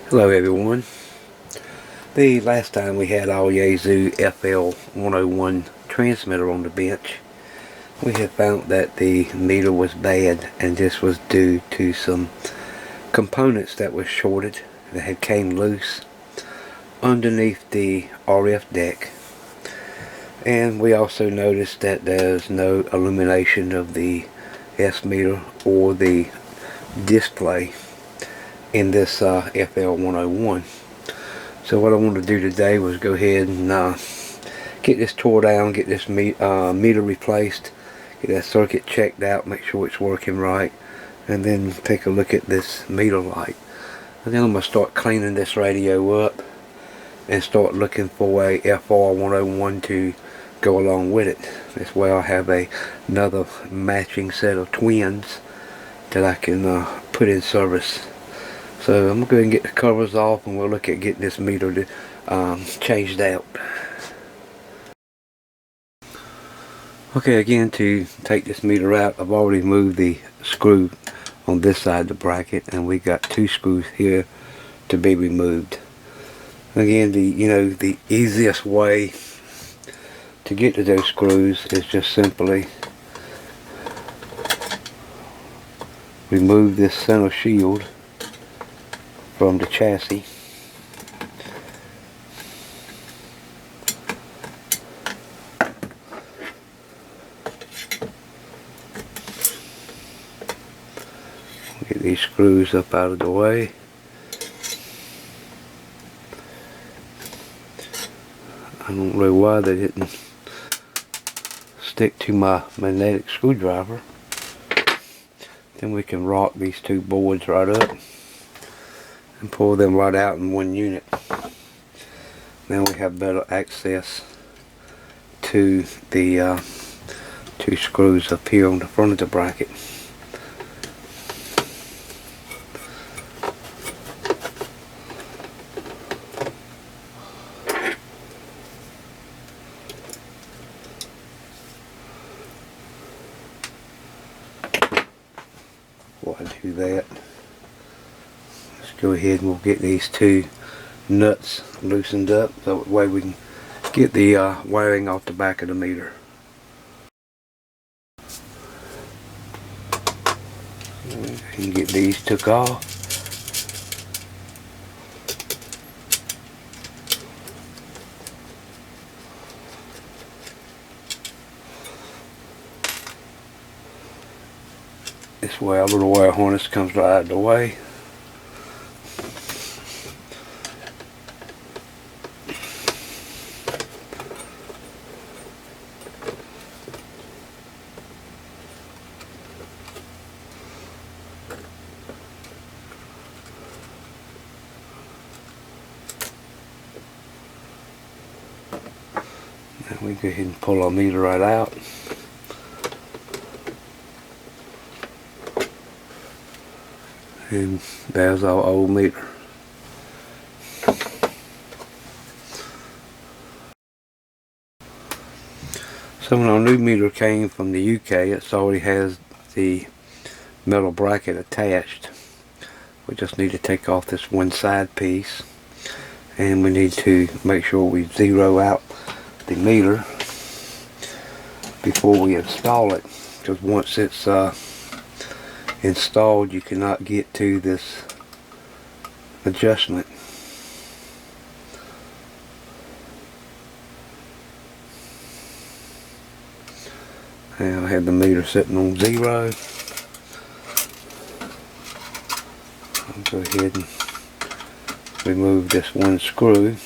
Hello everyone. The last time we had our Yaesu FL-101 transmitter on the bench, we had found that the meter was bad, and this was due to some components that were shorted that had came loose underneath the RF deck. And we also noticed that there's no illumination of the S meter or the display in this FL-101. So what I want to do today was go ahead and get this tore down, get this meter replaced, get that circuit checked out, make sure it's working right, and then take a look at this meter light. And then I'm going to start cleaning this radio up and start looking for a FR101 to go along with it. This way I'll have another matching set of twins that I can put in service. So I'm going to go ahead and get the covers off, and we'll look at getting this meter changed out. Okay, again, to take this meter out, I've already moved the screw on this side of the bracket, and we got two screws here to be removed. Again, the easiest way to get to those screws is just simply remove this center shield from the chassis. Get these screws up out of the way. I don't know why they didn't stick to my magnetic screwdriver. Then we can rock these two boards right up and pull them right out in one unit. Now we have better access to the two screws up here on the front of the bracket. While I do that, let's go ahead and we'll get these two nuts loosened up, so that way we can get the wiring off the back of the meter. And get these took off. This way our little wire harness comes right out of the way. And we go ahead and pull our meter right out. And there's our old meter. So when our new meter came from the UK, it already has the metal bracket attached. We just need to take off this one side piece, and we need to make sure we zero out the meter before we install it, because once it's installed, you cannot get to this adjustment. And I have the meter sitting on 0. I'll go ahead and remove this one screw.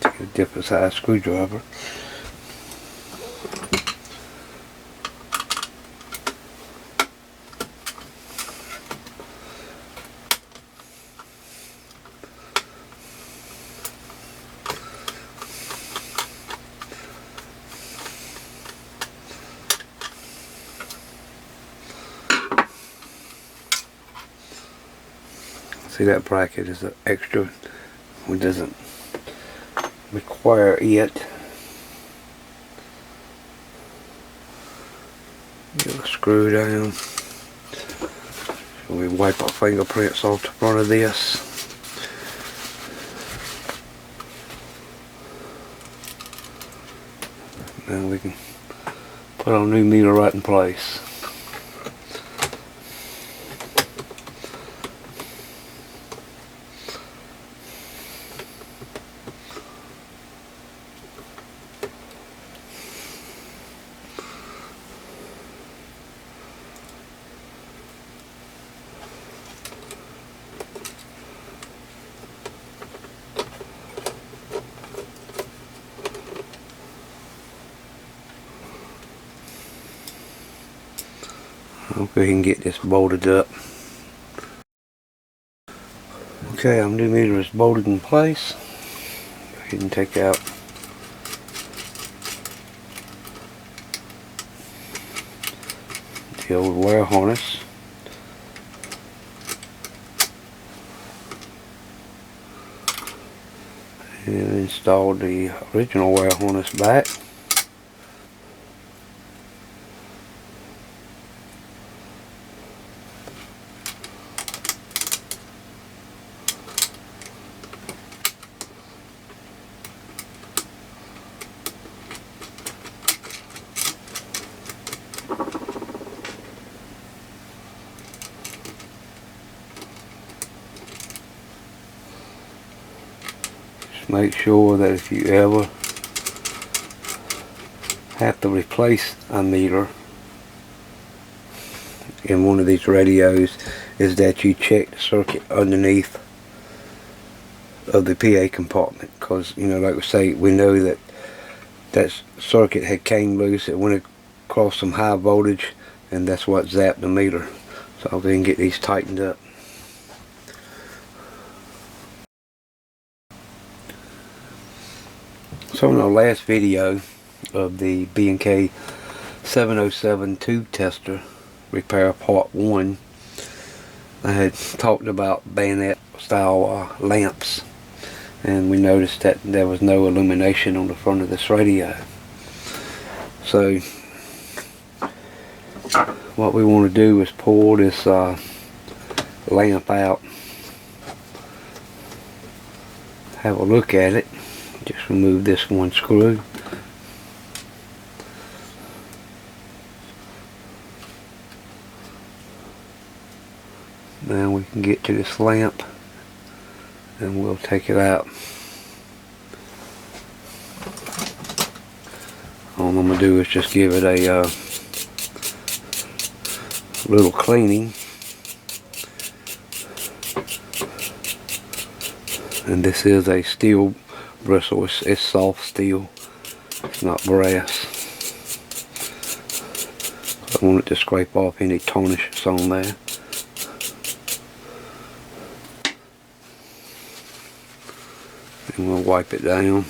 Take a different size screwdriver. See, that bracket is an extra, it doesn't require it. screw down. We wipe our fingerprints off the front of this. Now we can put our new meter right in place. Hope we can get this bolted up. Okay, our new meter is bolted in place. Go ahead and take out the old wire harness. And install the original wire harness back. Make sure that if you ever have to replace a meter in one of these radios, is that you check the circuit underneath of the PA compartment, because you know, like we say, we know that that circuit had came loose. It went across some high voltage, and that's what zapped the meter. So I'll then get these tightened up. So in our last video of the B&K 707 tube tester repair part 1, I had talked about bayonet style lamps, and we noticed that there was no illumination on the front of this radio. So what we want to do is pull this lamp out, have a look at it. Just remove this one screw. Now we can get to this lamp and we'll take it out. All I'm going to do is just give it a little cleaning. And this is a steel bristle. It's soft steel. It's not brass. I want it to scrape off any tarnish that's on there. And we'll wipe it down.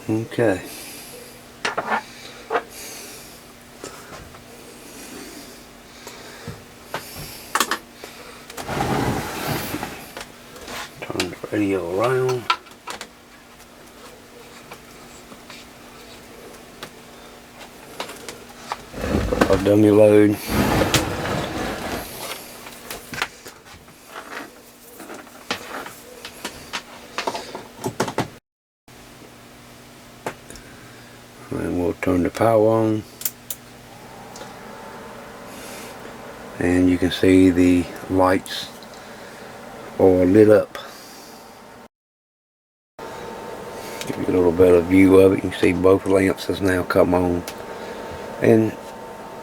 Okay. Turn the radio around. Our dummy load. And we'll turn the power on, and you can see the lights are lit up. Give you a little better view of it. You can see both lamps has now come on, and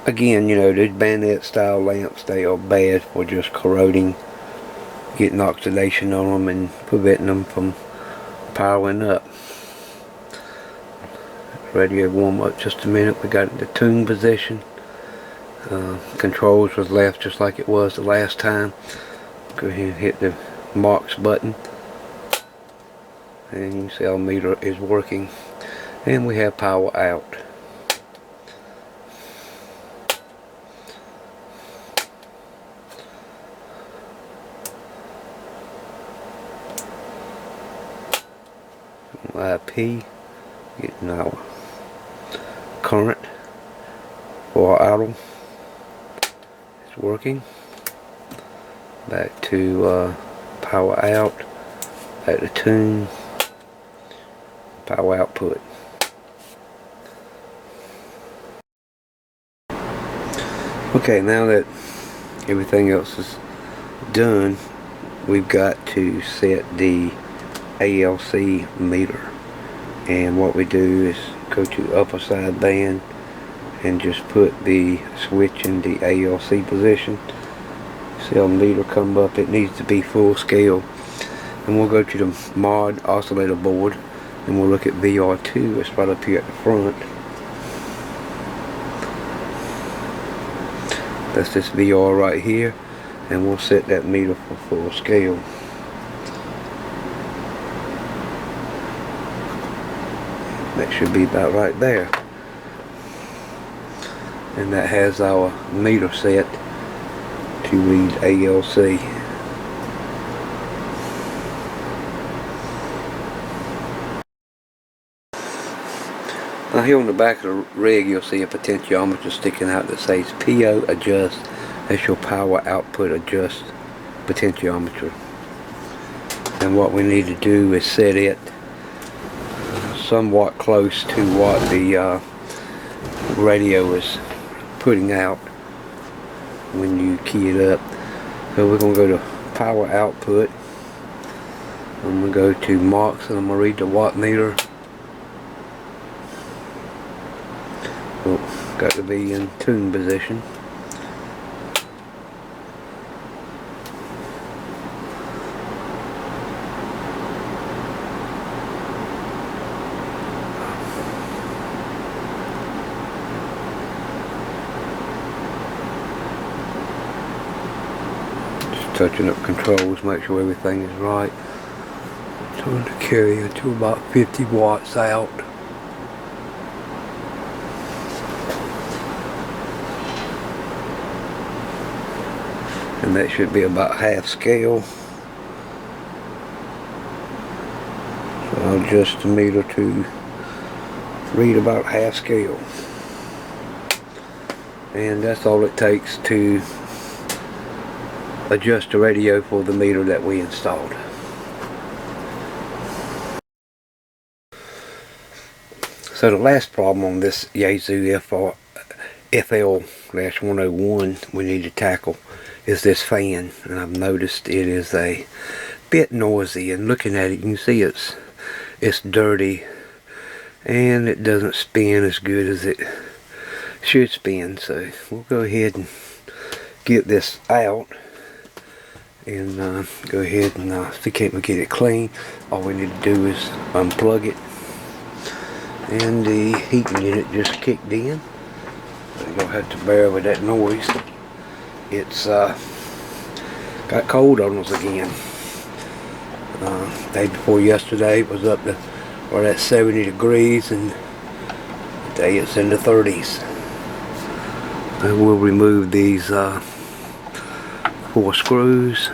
Again, you know, these bayonet style lamps, they are bad for just corroding, getting oxidation on them and preventing them from powering up. Ready to warm up just a minute. We got it in the tune position. Controls was left just like it was the last time. Go ahead and hit the marks button, and you can see our meter is working, and we have power out. IP, getting our current for our idle. It's working. Back to power out, back to tune, power output. Okay, now that everything else is done, we've got to set the ALC meter. And what we do is go to upper side band and just put the switch in the ALC position. See our meter come up, it needs to be full scale. And we'll go to the mod oscillator board and we'll look at VR2. It's right up here at the front. That's this VR right here, and we'll set that meter for full scale. That should be about right there. And that has our meter set to read ALC. Now here on the back of the rig you'll see a potentiometer sticking out that says PO adjust. That's your power output adjust potentiometer. And what we need to do is set it somewhat close to what the radio is putting out when you key it up. So we're going to go to power output. I'm going to go to marks and I'm going to read the watt meter. Oh, got to be in tune position. Touching up controls, make sure everything is right. Turn the carrier to about 50 watts out. And that should be about half scale. So I'll adjust the meter to read about half scale. And that's all it takes to adjust the radio for the meter that we installed. So the last problem on this Yaesu FL-101 we need to tackle is this fan, and I've noticed it is a bit noisy, and looking at it you can see it's dirty and it doesn't spin as good as it should spin. So we'll go ahead and get this out and go ahead and see if we get it clean. All we need to do is unplug it, and the heating unit just kicked in. So you're gonna have to bear with that noise. It's got cold on us again. Day before yesterday it was up to or at 70 degrees, and today it's in the 30s. And we'll remove these 4 screws.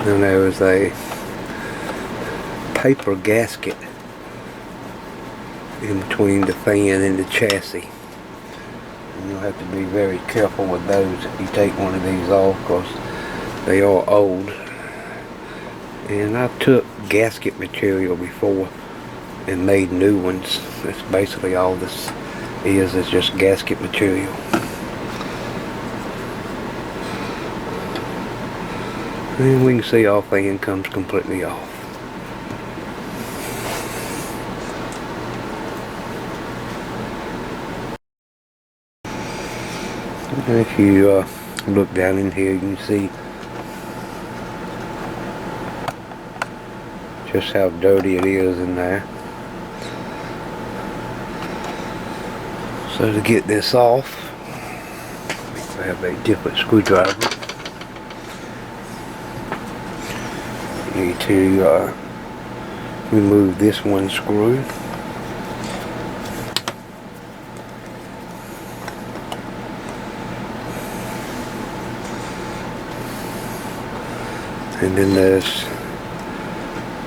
And there is a paper gasket in between the fan and the chassis. And you'll have to be very careful with those if you take one of these off, because they are old. And I've took gasket material before and made new ones. That's basically all this is just gasket material. And we can see our fan comes completely off. And if you look down in here, you can see just how dirty it is in there. So to get this off, we have a different screwdriver. You need to remove this one screw. And then there's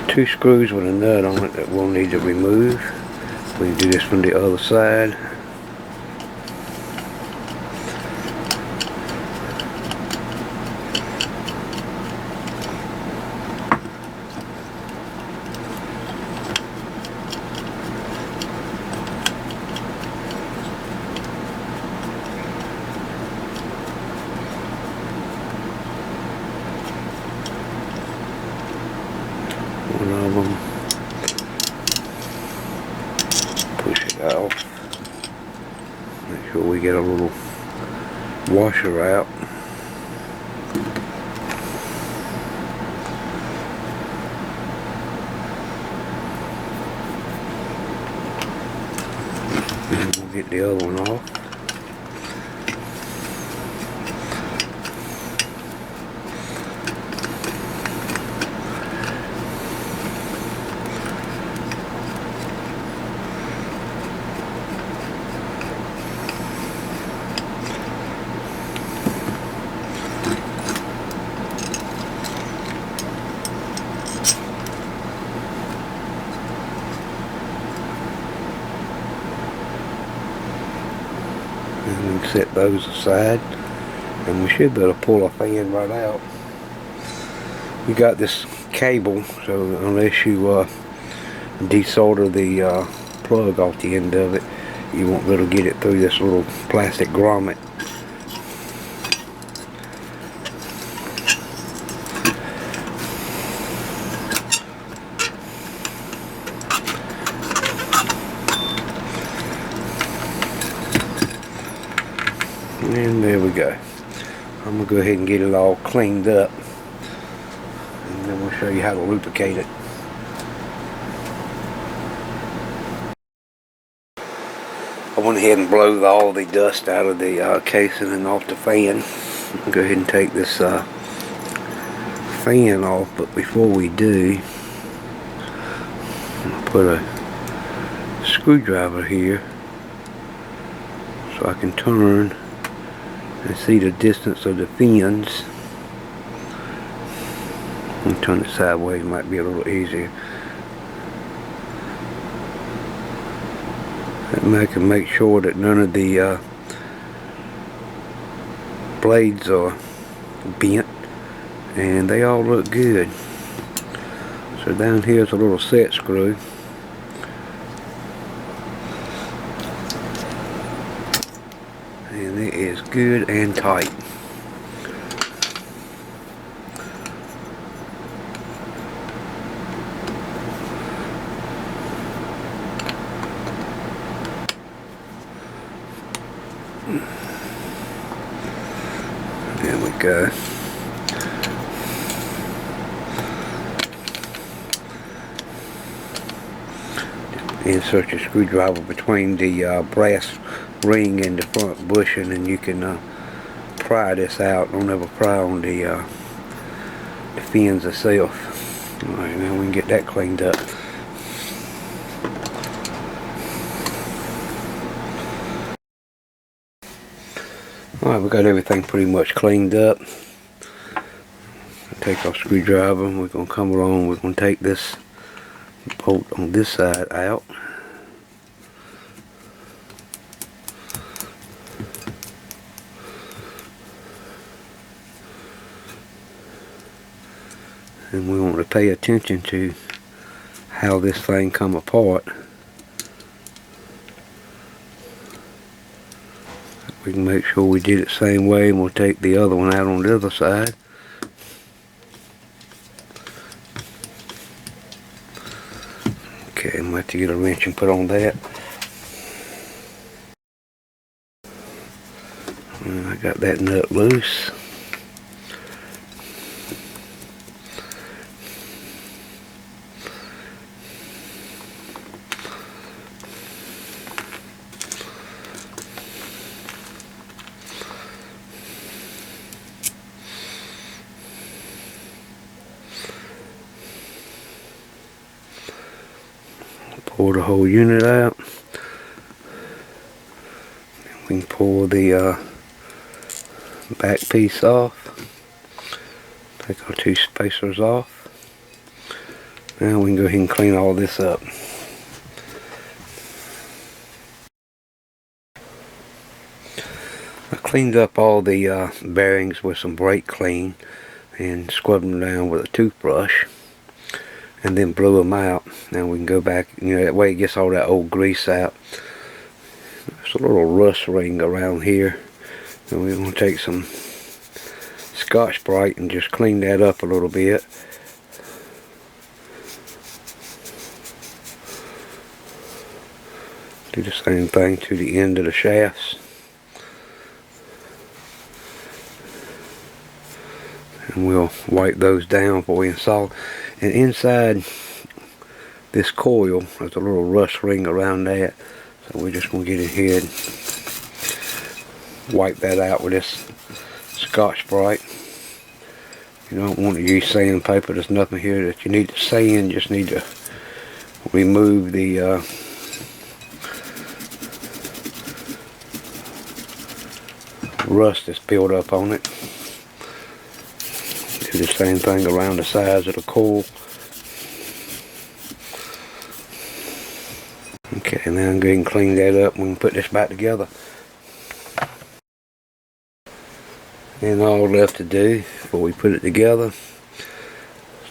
2 screws with a nut on it that we'll need to remove. We can do this from the other side. One of them, push it out, make sure we get a little washer out. And we'll get the other one off. And we can set those aside, and we should be able to pull our fan right out. We got this cable, so unless you desolder the plug off the end of it, you won't be able to get it through this little plastic grommet. And there we go. I'm going to go ahead and get it all cleaned up, and then we'll show you how to lubricate it. I went ahead and blew all the dust out of the casing and off the fan. I'll go ahead and take this fan off, but before we do, I'll put a screwdriver here so I can turn and see the distance of the fins. I'll turn it sideways, might be a little easier. And I can make sure that none of the blades are bent, and they all look good. So down here is a little set screw. And it is good and tight. There we go. Insert your screwdriver between the brass ring and the front bushing, and you can pry this out. Don't ever pry on the fins itself. Alright, now we can get that cleaned up. Alright, we got everything pretty much cleaned up. Take our screwdriver, and we're going to come along, we're going to take this bolt on this side out. And we want to pay attention to how this thing come apart. We can make sure we did it the same way, and we'll take the other one out on the other side. to get a wrench and put on that. And I got that nut loose. Pull the whole unit out. We can pull the back piece off. Take our two spacers off. Now we can go ahead and clean all this up. I cleaned up all the bearings with some brake clean and scrubbed them down with a toothbrush. And then blew them out. Now we can go back, that way it gets all that old grease out. There's a little rust ring around here, and we're going to take some Scotch-Brite and just clean that up a little bit. Do the same thing to the end of the shafts. And we'll wipe those down before we install. And inside this coil, there's a little rust ring around that. So we're just going to get in here and wipe that out with this Scotch-Brite. You don't want to use sandpaper. There's nothing here that you need to sand. Just need to remove the rust that's built up on it. Do the same thing around the sides of the coil. Okay, now I'm going to clean that up and we can put this back together. And all left to do before we put it together is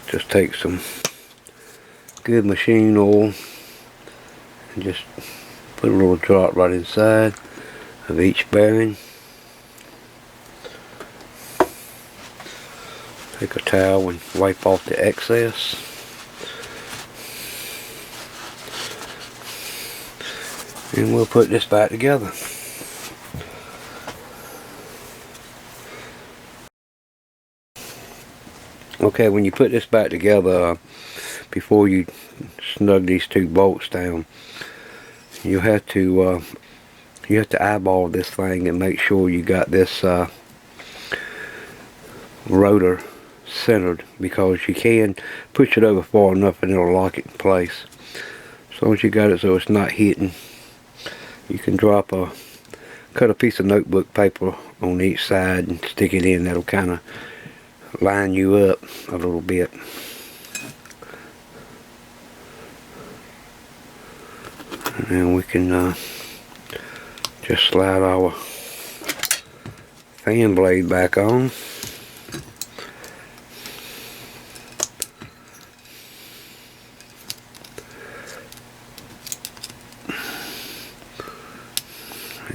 just take some good machine oil and just put a little drop right inside of each bearing. Take a towel and wipe off the excess. And we'll put this back together. Okay, when you put this back together, before you snug these two bolts down, you have to eyeball this thing and make sure you got this rotor centered, because you can push it over far enough and it'll lock it in place. As long as you got it so it's not hitting, you can cut a piece of notebook paper on each side and stick it in. That'll kind of line you up a little bit. And then we can just slide our fan blade back on.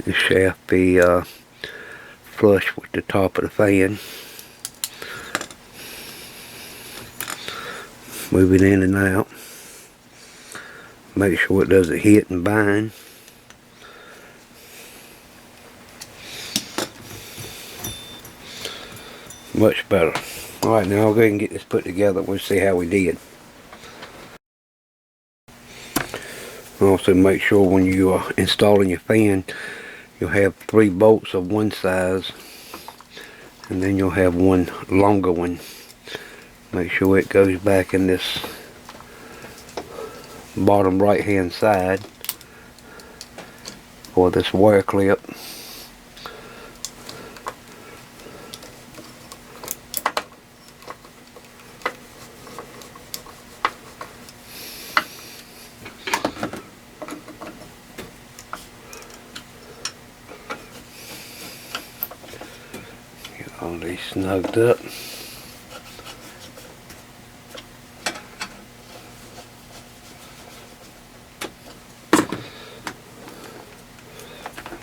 The shaft be flush with the top of the fan. Move it in and out. Make sure it doesn't hit and bind. Much better. Alright, now I'll go ahead and get this put together. We'll see how we did. Also make sure when you are installing your fan, you'll have 3 bolts of one size, and then you'll have one longer one. Make sure it goes back in this bottom right hand side for this wire clip. Get all these snugged up.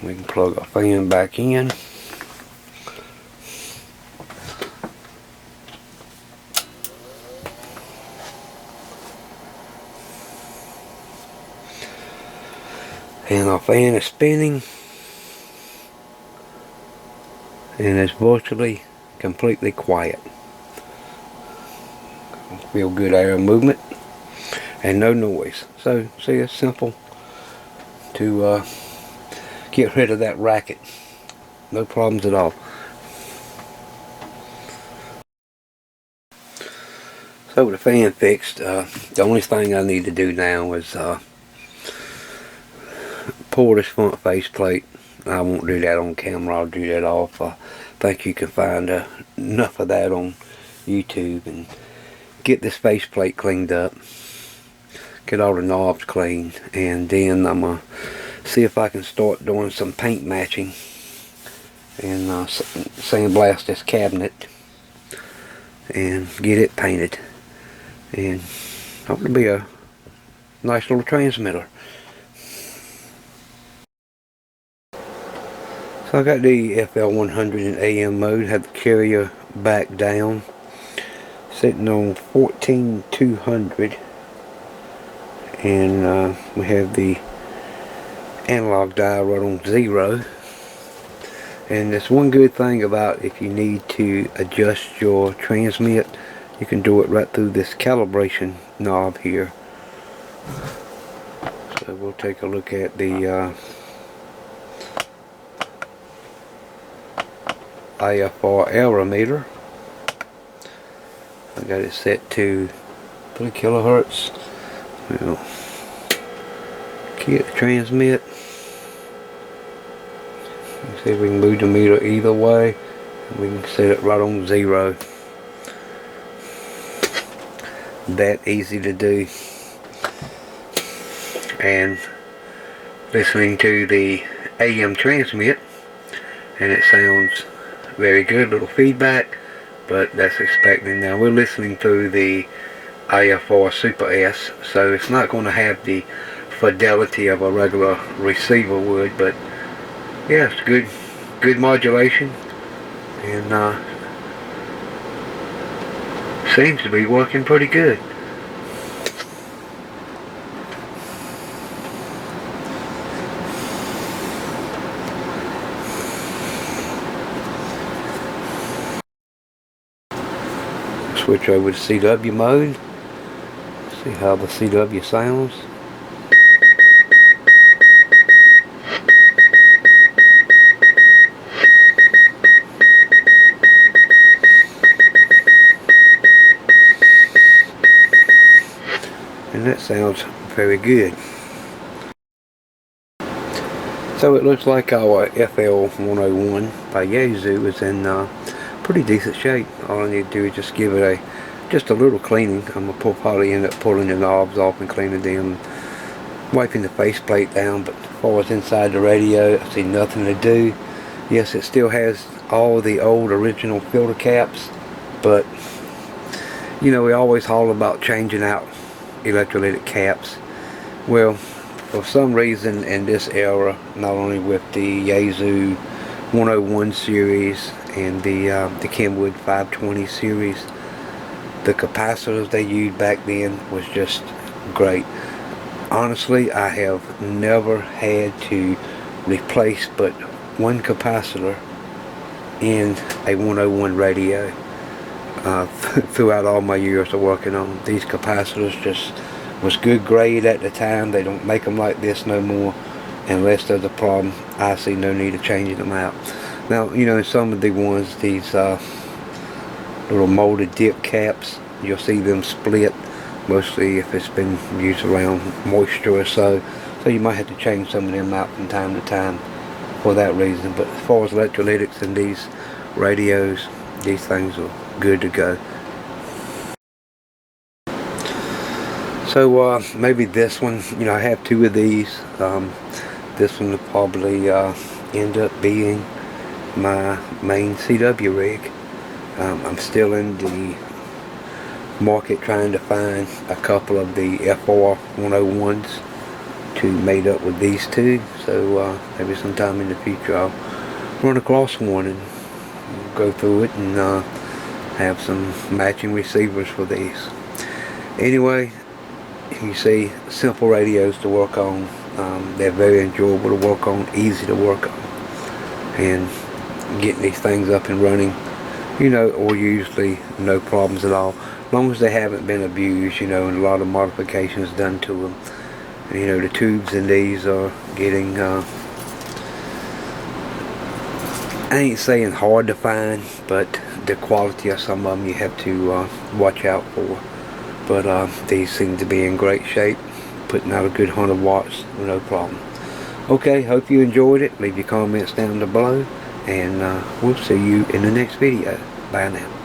We can plug our fan back in. And our fan is spinning, and it's virtually completely quiet. Real good air movement and no noise. So see, it's simple to get rid of that racket. No problems at all. So with the fan fixed, the only thing I need to do now is pull this front faceplate. I won't do that on camera, I'll do that off. I think you can find enough of that on YouTube, and get this faceplate cleaned up, get all the knobs cleaned, and then I'm going to see if I can start doing some paint matching and sandblast this cabinet and get it painted, and hope to be a nice little transmitter. So I got the FL-100 in AM mode, have the carrier back down, sitting on 14200, and we have the analog dial right on 0. And there's one good thing about if you need to adjust your transmit, you can do it right through this calibration knob here. So we'll take a look at the IFR error meter. I got it set to 3 kilohertz. We'll get the transmit. See if we can move the meter either way. We can set it right on 0. That easy to do. And listening to the AM transmit, and it sounds very good, little feedback, but that's expecting. Now we're listening through the IFR Super S, so it's not going to have the fidelity of a regular receiver would, but yeah, it's good modulation, and seems to be working pretty good. Switch over to CW mode, see how the CW sounds. And that sounds very good. So it looks like our FL-101 by Yaesu is in pretty decent shape. All I need to do is just give it just a little cleaning. I'm going to probably end up pulling the knobs off and cleaning them, wiping the faceplate down. But as far as inside the radio, I see nothing to do. Yes, it still has all the old original filter caps, but you know, we always holler about changing out electrolytic caps. Well, for some reason in this era, not only with the Yaesu 101 series and the Kenwood 520 series, the capacitors they used back then was just great. Honestly, I have never had to replace but one capacitor in a 101 radio throughout all my years of working on them. These capacitors just was good grade at the time. They don't make them like this no more. Unless there's a problem, I see no need of changing them out. Now, you know, some of the ones, these little molded dip caps, you'll see them split, mostly if it's been used around moisture or so. So you might have to change some of them out from time to time for that reason. But as far as electrolytics in these radios, these things are good to go. So maybe this one, you know, I have two of these. This one will probably end up being my main CW rig. I'm still in the market trying to find a couple of the FR-101s to mate up with these two. So maybe sometime in the future I'll run across one and go through it and have some matching receivers for these. Anyway, you see, simple radios to work on, They're very enjoyable to work on, easy to work on, and getting these things up and running, or usually no problems at all, as long as they haven't been abused, and a lot of modifications done to them. The tubes in these are getting, I ain't saying hard to find, but the quality of some of them you have to watch out for. But these seem to be in great shape, putting out a good 100 watts, no problem. Okay, hope you enjoyed it. Leave your comments down below, and we'll see you in the next video. Bye now.